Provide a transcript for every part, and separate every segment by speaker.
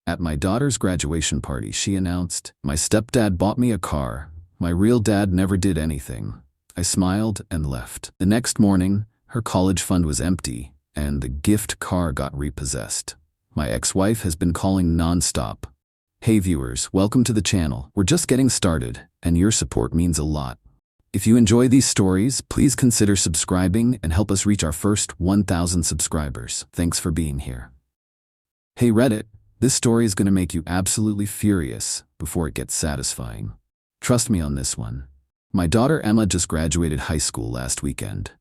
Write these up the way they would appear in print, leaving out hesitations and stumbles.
Speaker 1: At my daughter's graduation party, she announced, "My stepdad bought me a car. My real dad never did anything." I smiled and left. The next morning, her college fund was empty, and the gift car got repossessed. My ex-wife has been calling nonstop. Hey viewers, welcome to the channel. We're just getting started, and your support means a lot. If you enjoy these stories, please consider subscribing and help us reach our first 1,000 subscribers. Thanks for being here. Hey Reddit, this story is going to make you absolutely furious before it gets satisfying. Trust me on this one. My daughter Emma just graduated high school last weekend.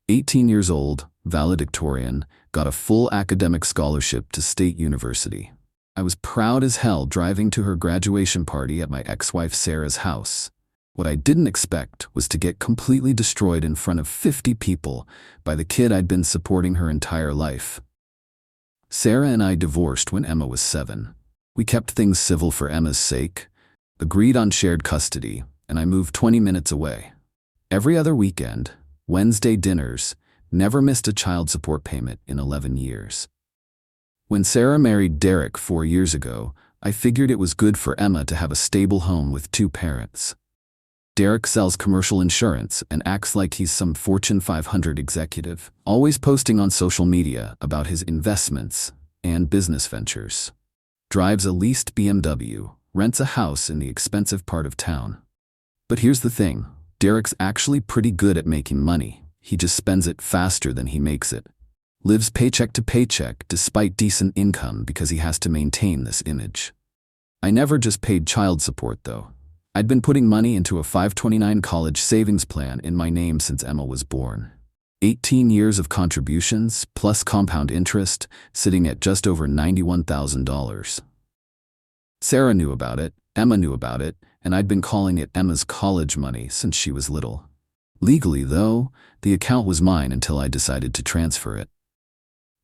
Speaker 1: 18 years old, valedictorian, got a full academic scholarship to State University. I was proud as hell driving to her graduation party at my ex-wife Sarah's house. What I didn't expect was to get completely destroyed in front of 50 people by the kid I'd been supporting her entire life. Sarah and I divorced when Emma was 7. We kept things civil for Emma's sake, agreed on shared custody, and I moved 20 minutes away. Every other weekend, Wednesday dinners, never missed a child support payment in 11 years. When Sarah married Derek 4 years ago, I figured it was good for Emma to have a stable home with 2 parents. Derek sells commercial insurance and acts like he's some Fortune 500 executive, always posting on social media about his investments and business ventures. Drives a leased BMW, rents a house in the expensive part of town. But here's the thing, Derek's actually pretty good at making money. He just spends it faster than he makes it. Lives paycheck to paycheck despite decent income because he has to maintain this image. I never just paid child support though. I'd been putting money into a 529 college savings plan in my name since Emma was born. 18 years of contributions, plus compound interest, sitting at just over $91,000. Sarah knew about it, Emma knew about it, and I'd been calling it Emma's college money since she was little. Legally, though, the account was mine until I decided to transfer it.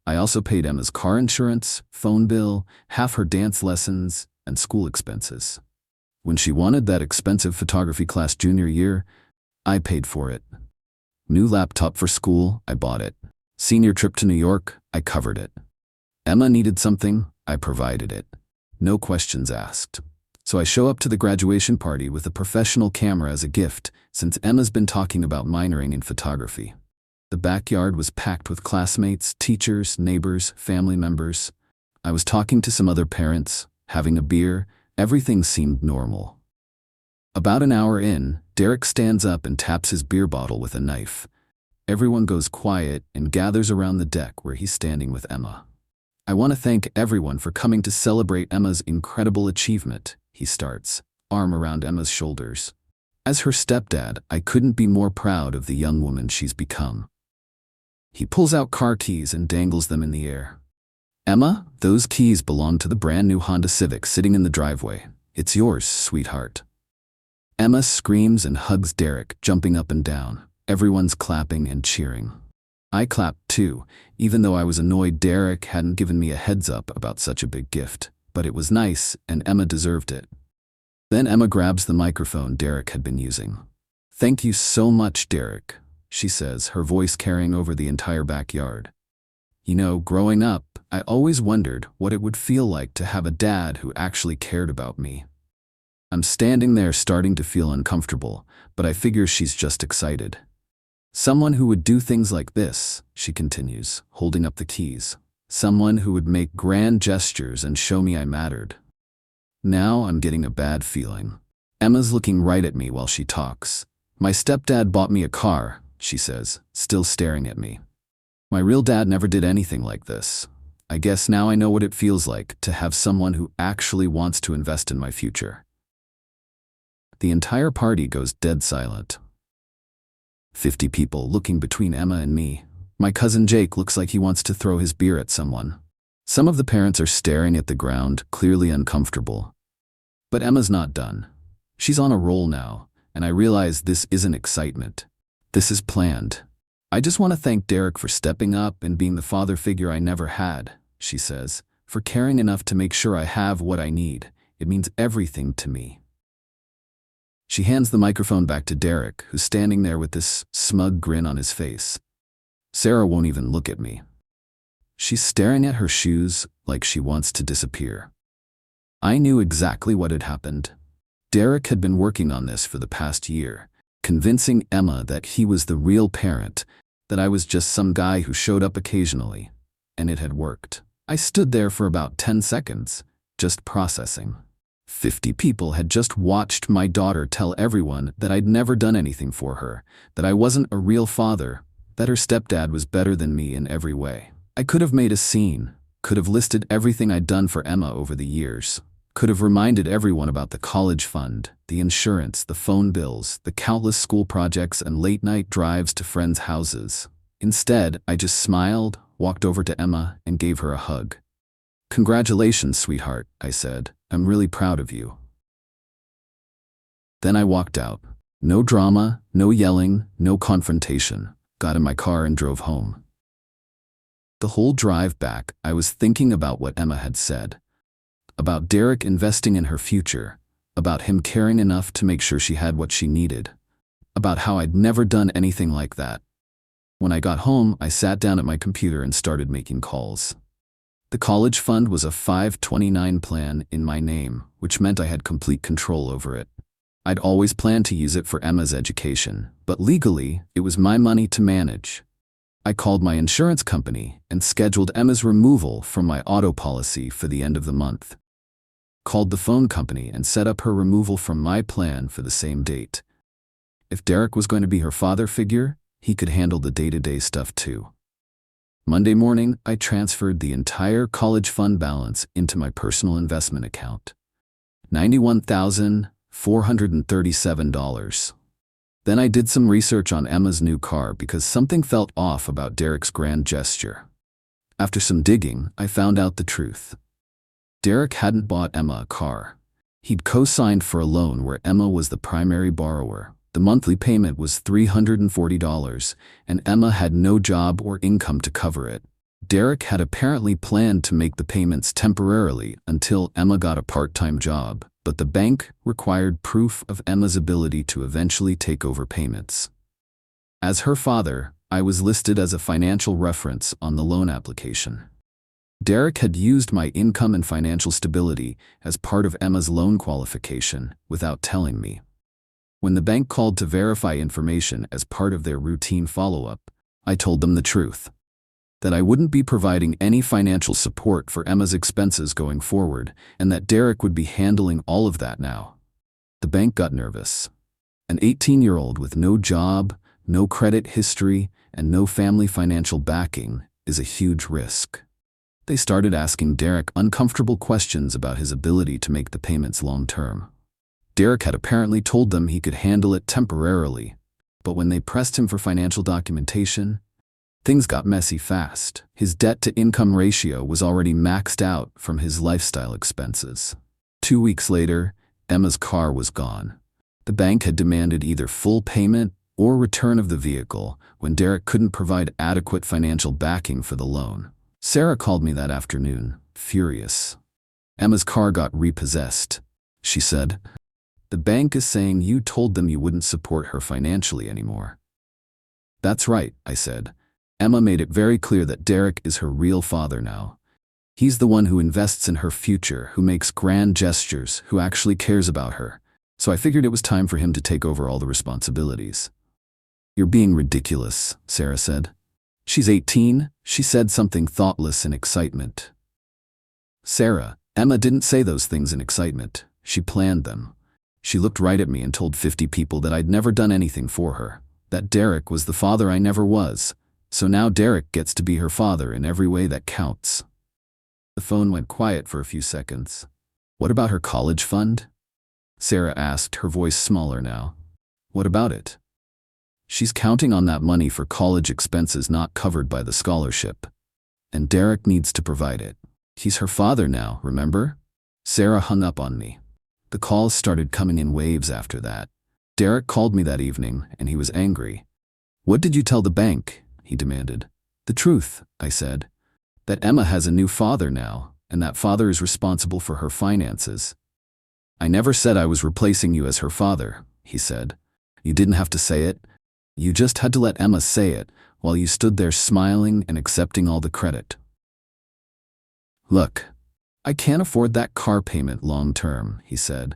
Speaker 1: I also paid Emma's car insurance, phone bill, half her dance lessons, and school expenses. When she wanted that expensive photography class junior year, I paid for it. New laptop for school, I bought it. Senior trip to New York, I covered it. Emma needed something, I provided it. No questions asked. So I show up to the graduation party with a professional camera as a gift, since Emma's been talking about minoring in photography. The backyard was packed with classmates, teachers, neighbors, family members. I was talking to some other parents, having a beer. Everything seemed normal. About an hour in, Derek stands up and taps his beer bottle with a knife. Everyone goes quiet and gathers around the deck where he's standing with Emma. "I want to thank everyone for coming to celebrate Emma's incredible achievement," he starts, arm around Emma's shoulders. As her stepdad, I couldn't be more proud of the young woman she's become. He pulls out car keys and dangles them in the air. "Emma, those keys belong to the brand new Honda Civic sitting in the driveway. It's yours, sweetheart." Emma screams and hugs Derek, jumping up and down. Everyone's clapping and cheering. I clapped too, even though I was annoyed Derek hadn't given me a heads up about such a big gift, but it was nice and Emma deserved it. Then Emma grabs the microphone Derek had been using. "Thank you so much, Derek," she says, her voice carrying over the entire backyard. "You know, growing up, I always wondered what it would feel like to have a dad who actually cared about me." I'm standing there starting to feel uncomfortable, but I figure she's just excited. "Someone who would do things like this," she continues, holding up the keys. "Someone who would make grand gestures and show me I mattered." Now I'm getting a bad feeling. Emma's looking right at me while she talks. "My stepdad bought me a car," she says, still staring at me. "My real dad never did anything like this. I guess now I know what it feels like to have someone who actually wants to invest in my future." The entire party goes dead silent. 50 people looking between Emma and me. My cousin Jake looks like he wants to throw his beer at someone. Some of the parents are staring at the ground, clearly uncomfortable. But Emma's not done. She's on a roll now, and I realize this isn't excitement. This is planned. "I just want to thank Derek for stepping up and being the father figure I never had," she says, "for caring enough to make sure I have what I need. It means everything to me." She hands the microphone back to Derek, who's standing there with this smug grin on his face. Sarah won't even look at me. She's staring at her shoes like she wants to disappear. I knew exactly what had happened. Derek had been working on this for the past year, convincing Emma that he was the real parent, that I was just some guy who showed up occasionally. And it had worked. I stood there for about 10 seconds, just processing. 50 people had just watched my daughter tell everyone that I'd never done anything for her, that I wasn't a real father, that her stepdad was better than me in every way. I could have made a scene, could have listed everything I'd done for Emma over the years, could have reminded everyone about the college fund, the insurance, the phone bills, the countless school projects and late-night drives to friends' houses. Instead, I just smiled, walked over to Emma, and gave her a hug. "Congratulations, sweetheart," I said. "I'm really proud of you." Then I walked out. No drama, no yelling, no confrontation. Got in my car and drove home. The whole drive back, I was thinking about what Emma had said. About Derek investing in her future. About him caring enough to make sure she had what she needed. About how I'd never done anything like that. When I got home, I sat down at my computer and started making calls. The college fund was a 529 plan in my name, which meant I had complete control over it. I'd always planned to use it for Emma's education, but legally, it was my money to manage. I called my insurance company and scheduled Emma's removal from my auto policy for the end of the month. Called the phone company and set up her removal from my plan for the same date. If Derek was going to be her father figure, he could handle the day-to-day stuff too. Monday morning, I transferred the entire college fund balance into my personal investment account. $91,437. Then I did some research on Emma's new car because something felt off about Derek's grand gesture. After some digging, I found out the truth. Derek hadn't bought Emma a car. He'd co-signed for a loan where Emma was the primary borrower. The monthly payment was $340, and Emma had no job or income to cover it. Derek had apparently planned to make the payments temporarily until Emma got a part-time job, but the bank required proof of Emma's ability to eventually take over payments. As her father, I was listed as a financial reference on the loan application. Derek had used my income and financial stability as part of Emma's loan qualification without telling me. When the bank called to verify information as part of their routine follow-up, I told them the truth. That I wouldn't be providing any financial support for Emma's expenses going forward, and that Derek would be handling all of that now. The bank got nervous. An 18-year-old with no job, no credit history, and no family financial backing is a huge risk. They started asking Derek uncomfortable questions about his ability to make the payments long-term. Derek had apparently told them he could handle it temporarily, but when they pressed him for financial documentation, things got messy fast. His debt-to-income ratio was already maxed out from his lifestyle expenses. 2 weeks later, Emma's car was gone. The bank had demanded either full payment or return of the vehicle when Derek couldn't provide adequate financial backing for the loan. Sarah called me that afternoon, furious. "Emma's car got repossessed," she said. "The bank is saying you told them you wouldn't support her financially anymore." "That's right," I said. "Emma made it very clear that Derek is her real father now. He's the one who invests in her future, who makes grand gestures, who actually cares about her. So I figured it was time for him to take over all the responsibilities." "You're being ridiculous," Sarah said. "She's 18, she said something thoughtless in excitement." "Sarah, Emma didn't say those things in excitement. She planned them. She looked right at me and told 50 people that I'd never done anything for her, that Derek was the father I never was, so now Derek gets to be her father in every way that counts." The phone went quiet for a few seconds. "What about her college fund?" Sarah asked, her voice smaller now. "What about it?" "She's counting on that money for college expenses not covered by the scholarship. And Derek needs to provide it. He's her father now, remember?" Sarah hung up on me. The calls started coming in waves after that. Derek called me that evening, and he was angry. "What did you tell the bank?" he demanded. "The truth," I said. "That Emma has a new father now, and that father is responsible for her finances." "I never said I was replacing you as her father," he said. "You didn't have to say it. You just had to let Emma say it, while you stood there smiling and accepting all the credit." "Look," I can't afford that car payment long term, he said.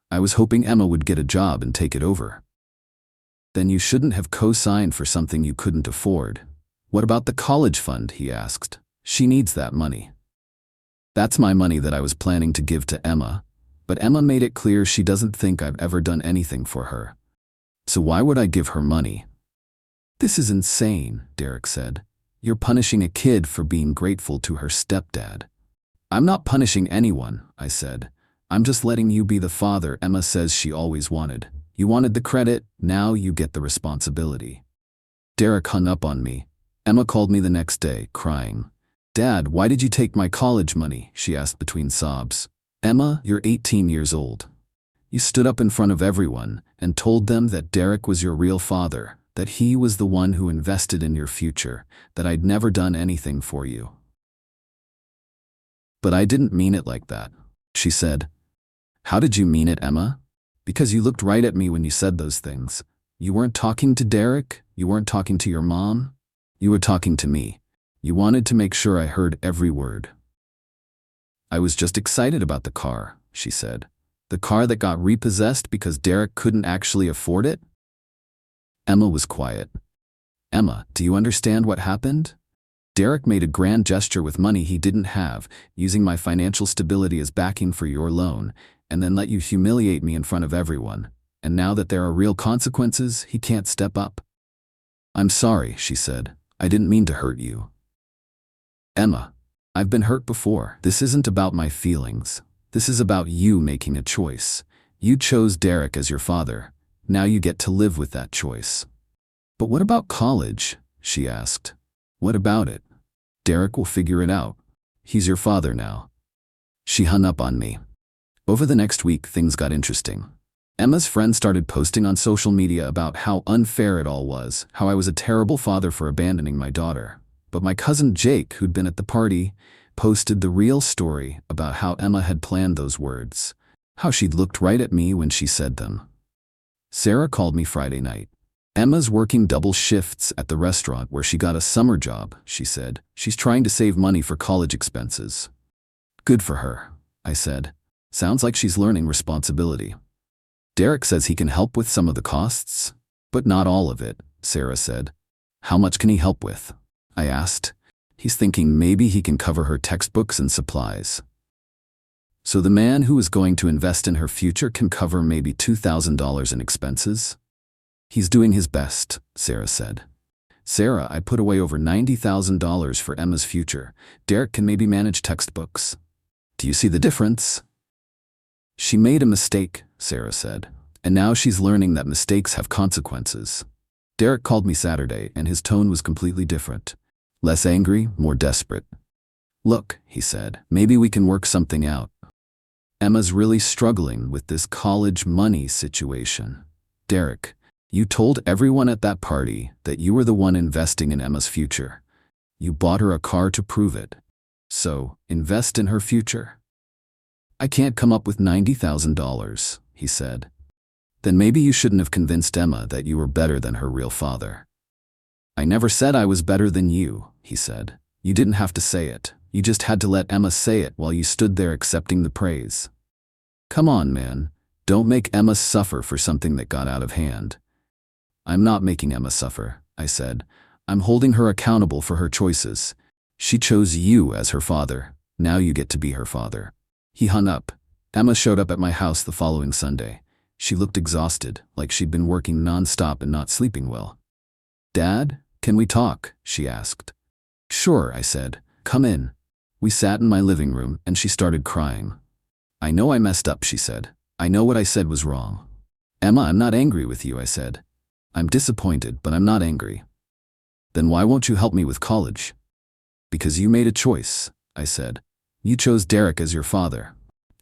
Speaker 1: I was hoping Emma would get a job and take it over. Then you shouldn't have co-signed for something you couldn't afford. What about the college fund, he asked. She needs that money. That's my money that I was planning to give to Emma, but Emma made it clear she doesn't think I've ever done anything for her. So why would I give her money? This is insane, Derek said. You're punishing a kid for being grateful to her stepdad. I'm not punishing anyone, I said. I'm just letting you be the father Emma says she always wanted. You wanted the credit, now you get the responsibility. Derek hung up on me. Emma called me the next day, crying. Dad, why did you take my college money? She asked between sobs. Emma, you're 18 years old. You stood up in front of everyone and told them that Derek was your real father, that he was the one who invested in your future, that I'd never done anything for you. But I didn't mean it like that, she said. How did you mean it, Emma? Because you looked right at me when you said those things. You weren't talking to Derek, you weren't talking to your mom, you were talking to me. You wanted to make sure I heard every word. I was just excited about the car, she said. The car that got repossessed because Derek couldn't actually afford it? Emma was quiet. Emma, do you understand what happened? Derek made a grand gesture with money he didn't have, using my financial stability as backing for your loan, and then let you humiliate me in front of everyone. And now that there are real consequences, he can't step up. I'm sorry, she said. I didn't mean to hurt you. Emma, I've been hurt before. This isn't about my feelings. This is about you making a choice. You chose Derek as your father. Now you get to live with that choice. But what about college? She asked. What about it? Derek will figure it out. He's your father now. She hung up on me. Over the next week, things got interesting. Emma's friends started posting on social media about how unfair it all was, how I was a terrible father for abandoning my daughter. But my cousin Jake, who'd been at the party, posted the real story about how Emma had planned those words, how she'd looked right at me when she said them. Sarah called me Friday night. Emma's working double shifts at the restaurant where she got a summer job, she said. She's trying to save money for college expenses. Good for her, I said. Sounds like she's learning responsibility. Derek says he can help with some of the costs, but not all of it, Sarah said. How much can he help with? I asked. He's thinking maybe he can cover her textbooks and supplies. So the man who is going to invest in her future can cover maybe $2,000 in expenses? He's doing his best, Sarah said. Sarah, I put away over $90,000 for Emma's future. Derek can maybe manage textbooks. Do you see the difference? She made a mistake, Sarah said, and now she's learning that mistakes have consequences. Derek called me Saturday, and his tone was completely different. Less angry, more desperate. Look, he said, maybe we can work something out. Emma's really struggling with this college money situation. Derek, you told everyone at that party that you were the one investing in Emma's future. You bought her a car to prove it. So, invest in her future. I can't come up with $90,000, he said. Then maybe you shouldn't have convinced Emma that you were better than her real father. I never said I was better than you, he said. You didn't have to say it. You just had to let Emma say it while you stood there accepting the praise. Come on, man. Don't make Emma suffer for something that got out of hand. I'm not making Emma suffer, I said. I'm holding her accountable for her choices. She chose you as her father. Now you get to be her father. He hung up. Emma showed up at my house the following Sunday. She looked exhausted, like she'd been working nonstop and not sleeping well. Dad, can we talk? She asked. Sure, I said. Come in. We sat in my living room, and she started crying. I know I messed up, she said. I know what I said was wrong. Emma, I'm not angry with you, I said. I'm disappointed, but I'm not angry. Then why won't you help me with college? Because you made a choice, I said. You chose Derek as your father.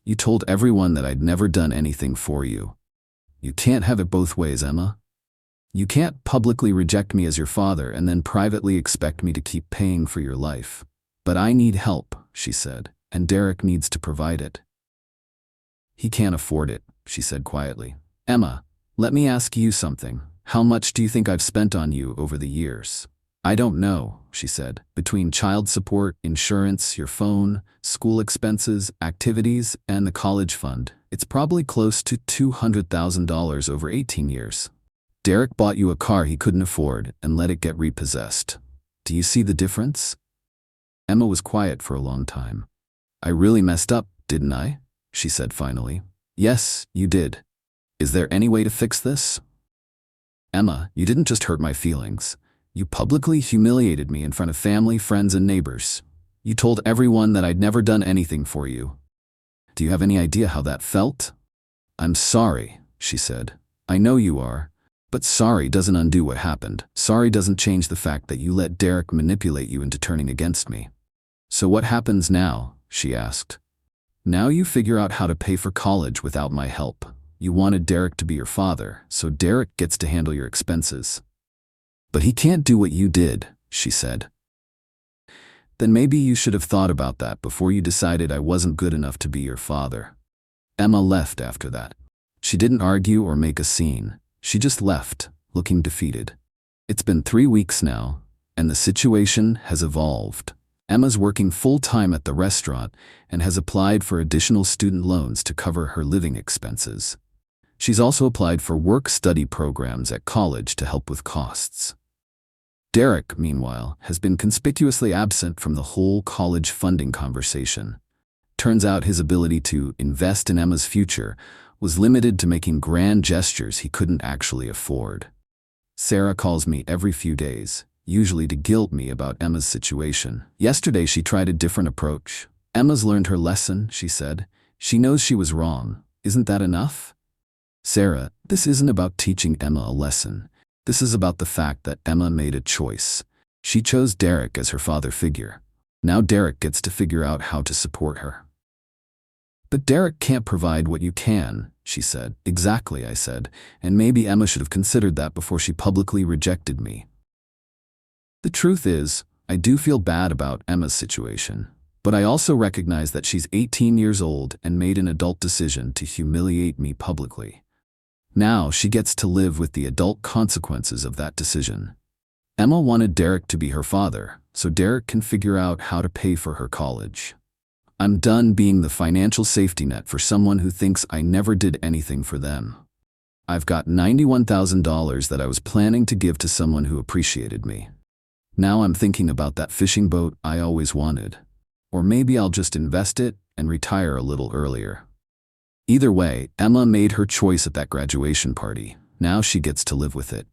Speaker 1: You told everyone that I'd never done anything for you. You can't have it both ways, Emma. You can't publicly reject me as your father and then privately expect me to keep paying for your life. But I need help, she said, and Derek needs to provide it. He can't afford it, she said quietly. Emma, let me ask you something. How much do you think I've spent on you over the years? I don't know, she said. Between child support, insurance, your phone, school expenses, activities, and the college fund, it's probably close to $200,000 over 18 years. Derek bought you a car he couldn't afford and let it get repossessed. Do you see the difference? Emma was quiet for a long time. I really messed up, didn't I? She said finally. Yes, you did. Is there any way to fix this? Emma, you didn't just hurt my feelings. You publicly humiliated me in front of family, friends, and neighbors. You told everyone that I'd never done anything for you. Do you have any idea how that felt? I'm sorry, she said. I know you are. But sorry doesn't undo what happened. Sorry doesn't change the fact that you let Derek manipulate you into turning against me. So what happens now? She asked. Now you figure out how to pay for college without my help. You wanted Derek to be your father, so Derek gets to handle your expenses. But he can't do what you did, she said. Then maybe you should have thought about that before you decided I wasn't good enough to be your father. Emma left after that. She didn't argue or make a scene. She just left, looking defeated. It's been 3 weeks now, and the situation has evolved. Emma's working full-time at the restaurant and has applied for additional student loans to cover her living expenses. She's also applied for work-study programs at college to help with costs. Derek, meanwhile, has been conspicuously absent from the whole college funding conversation. Turns out his ability to invest in Emma's future was limited to making grand gestures he couldn't actually afford. Sarah calls me every few days, usually to guilt me about Emma's situation. Yesterday she tried a different approach. Emma's learned her lesson, she said. She knows she was wrong. Isn't that enough? Sarah, this isn't about teaching Emma a lesson. This is about the fact that Emma made a choice. She chose Derek as her father figure. Now Derek gets to figure out how to support her. But Derek can't provide what you can, she said. Exactly, I said, and maybe Emma should have considered that before she publicly rejected me. The truth is, I do feel bad about Emma's situation, but I also recognize that she's 18 years old and made an adult decision to humiliate me publicly. Now she gets to live with the adult consequences of that decision. Emma wanted Derek to be her father, so Derek can figure out how to pay for her college. I'm done being the financial safety net for someone who thinks I never did anything for them. I've got $91,000 that I was planning to give to someone who appreciated me. Now I'm thinking about that fishing boat I always wanted. Or maybe I'll just invest it and retire a little earlier. Either way, Emma made her choice at that graduation party. Now she gets to live with it.